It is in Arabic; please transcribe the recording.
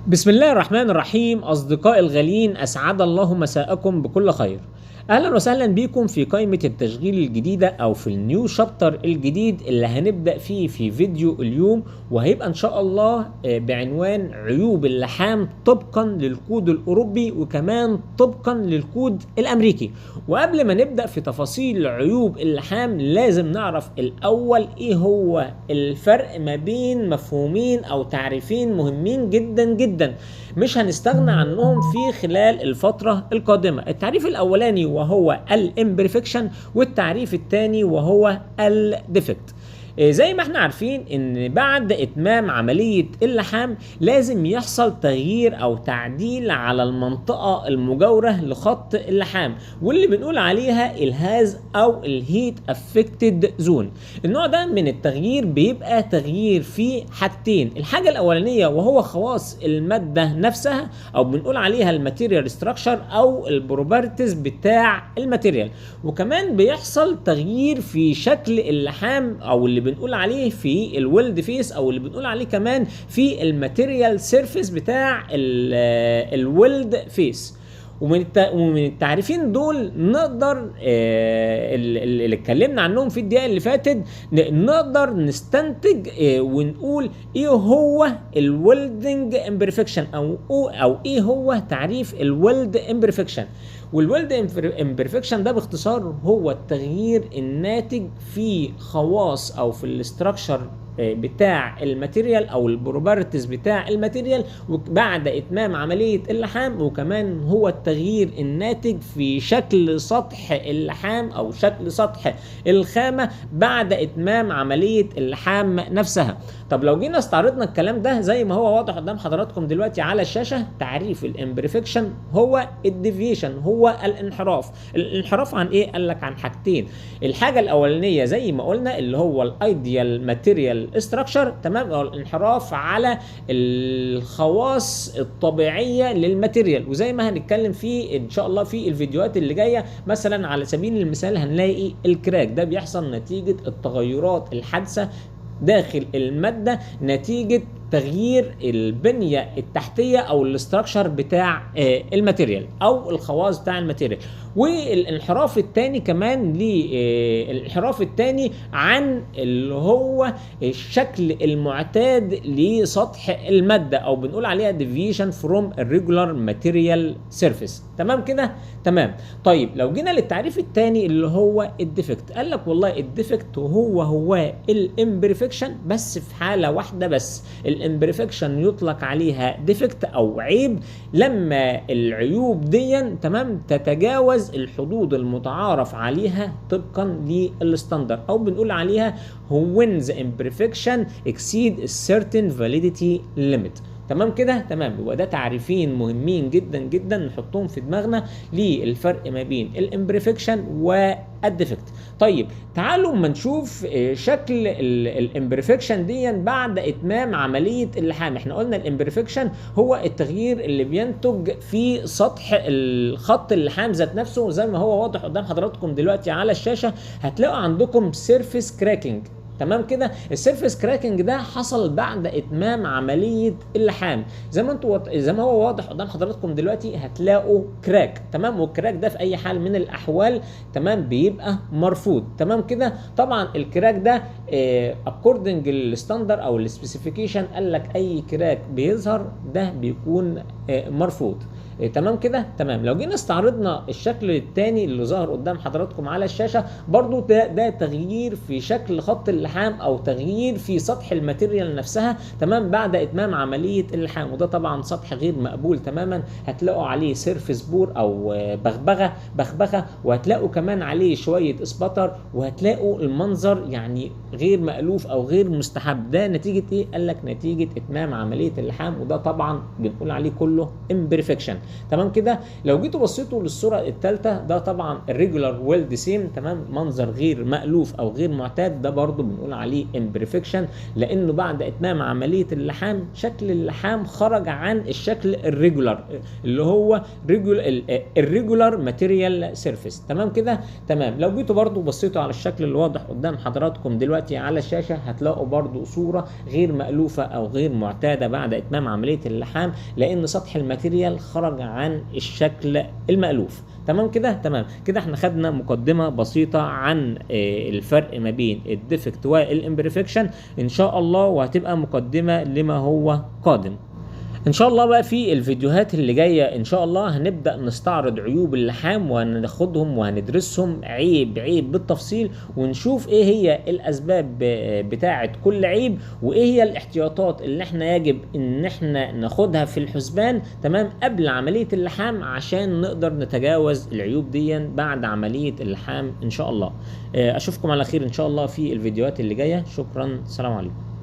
بسم الله الرحمن الرحيم. أصدقائي الغاليين، أسعد الله مساءكم بكل خير. أهلا وسهلا بكم في قائمة التشغيل الجديدة أو في النيو شابتر الجديد اللي هنبدأ فيه في فيديو اليوم، وهيبقى إن شاء الله بعنوان عيوب اللحام طبقا للكود الأوروبي وكمان طبقا للكود الأمريكي. وقبل ما نبدأ في تفاصيل عيوب اللحام لازم نعرف الأول إيه هو الفرق ما بين مفهومين أو تعريفين مهمين جدا جدا مش هنستغنى عنهم في خلال الفترة القادمة. التعريف الأولاني وهو الامبرفكشن، والتعريف الثاني وهو الديفكت. زي ما احنا عارفين ان بعد اتمام عملية اللحام لازم يحصل تغيير او تعديل على المنطقة المجاورة لخط اللحام، واللي بنقول عليها الهاز او الهيت افكتد زون. النوع ده من التغيير بيبقى تغيير في حاجتين. الحاجة الاولانية وهو خواص المادة نفسها، او بنقول عليها الماتيريال ستراكشر او البروبرتيز بتاع الماتيريال، وكمان بيحصل تغيير في شكل اللحام او اللي بنقول عليه في الويلد فيس، او اللي بنقول عليه كمان في الماتيريال سيرفيس بتاع الويلد فيس. ومن التعريفين دول نقدر اللي اتكلمنا عنهم في الدقيقه اللي فاتت نقدر نستنتج ونقول ايه هو الويلدنج امبرفكشن او ايه هو تعريف الويلد امبرفكشن. والويلد امبرفكشن ده باختصار هو التغيير الناتج في خواص او في الاستراكشر بتاع الماتيريال او البروبرتيز بتاع الماتيريال بعد اتمام عمليه اللحام، وكمان هو التغيير الناتج في شكل سطح اللحام او شكل سطح الخامه بعد اتمام عمليه اللحام نفسها. طب لو جينا استعرضنا الكلام ده زي ما هو واضح قدام حضراتكم دلوقتي على الشاشه، تعريف الامبرفكشن هو الديفيشن، هو الانحراف. الانحراف عن ايه؟ قال لك عن حاجتين. الحاجه الاولانيه زي ما قلنا اللي هو الايديال ماتيريال استراكشر، تمام، او الانحراف على الخواص الطبيعيه للماتيريال، وزي ما هنتكلم فيه ان شاء الله في الفيديوهات اللي جايه. مثلا على سبيل المثال هنلاقي الكراك ده بيحصل نتيجه التغيرات الحادثه داخل المادة نتيجة تغيير البنية التحتية او الاستراكشر بتاع الماتيريال او الخواص بتاع الماتيريال. والانحراف الثاني كمان الانحراف الثاني عن اللي هو الشكل المعتاد لسطح المادة، او بنقول عليها deviation from irregular material surface. تمام كده؟ تمام. طيب لو جينا للتعريف الثاني اللي هو الديفكت، قال لك والله الديفكت هو الامبرفكشن بس في حالة واحدة بس. الامبرفكشن يطلق عليها ديفكت او عيب لما العيوب دي تمام تتجاوز الحدود المتعارف عليها طبقا للستاندر، او بنقول عليها when the imperfection exceed a certain validity limit. تمام كده؟ تمام. يبقى ده تعريفين مهمين جدا جدا نحطهم في دماغنا للفرق ما بين الامبرفكشن والديفكت. طيب تعالوا اما نشوف شكل الامبرفكشن دي بعد اتمام عمليه اللحام. احنا قلنا الامبرفكشن هو التغيير اللي بينتج في سطح الخط اللحام ذات نفسه، زي ما هو واضح قدام حضراتكم دلوقتي على الشاشه. هتلاقوا عندكم سيرفيس كراكنج، تمام كده. السيرفيس كراكنج ده حصل بعد اتمام عمليه اللحام، زي ما هو واضح قدام حضراتكم دلوقتي. هتلاقوا كراك، تمام، والكراك ده في اي حال من الاحوال تمام بيبقى مرفوض، تمام كده. طبعا الكراك ده اكوردنج للستاندر او السبيسيفيكيشن قال لك اي كراك بيظهر ده بيكون مرفوض. تمام كده؟ تمام. لو جينا استعرضنا الشكل الثاني اللي ظهر قدام حضراتكم على الشاشه، برضو ده تغيير في شكل خط اللحام او تغيير في سطح الماتيريال نفسها، تمام، بعد اتمام عمليه اللحام. وده طبعا سطح غير مقبول تماما. هتلاقوا عليه سيرفيس بور او بخبخه، وهتلاقوا كمان عليه شويه سباتر، وهتلاقوا المنظر يعني غير مألوف او غير مستحب. ده نتيجه ايه؟ قال لك نتيجه اتمام عمليه اللحام، وده طبعا بنقول عليه كله امبرفكشن. تمام كده. لو جيتوا بصيتوا للصوره الثالثه، ده طبعا الريجولار ويلد سيم، تمام، منظر غير مألوف او غير معتاد، ده برضو بنقول عليه امبرفكشن، لانه بعد اتمام عمليه اللحام شكل اللحام خرج عن الشكل الريجولار اللي هو الريجولار ماتيريال سيرفيس. تمام كده، تمام. لو جيتوا برضو بصيتوا على الشكل اللي واضح قدام حضراتكم دلوقتي على الشاشه، هتلاقوا برضو صوره غير مألوفه او غير معتاده بعد اتمام عمليه اللحام، لان سطح الماتيريال خرج عن الشكل المألوف. تمام كده، تمام كده. احنا خدنا مقدمه بسيطه عن الفرق ما بين الديفكت والامبرفكشن ان شاء الله، وهتبقى مقدمه لما هو قادم ان شاء الله. بقى في الفيديوهات اللي جايه ان شاء الله هنبدا نستعرض عيوب اللحام، وهناخدهم وهندرسهم عيب عيب بالتفصيل، ونشوف ايه هي الاسباب بتاعه كل عيب، وايه هي الاحتياطات اللي احنا يجب ان احنا ناخدها في الحسبان، تمام، قبل عمليه اللحام، عشان نقدر نتجاوز العيوب دي بعد عمليه اللحام ان شاء الله. اشوفكم على خير ان شاء الله في الفيديوهات اللي جايه. شكرا، سلام عليكم.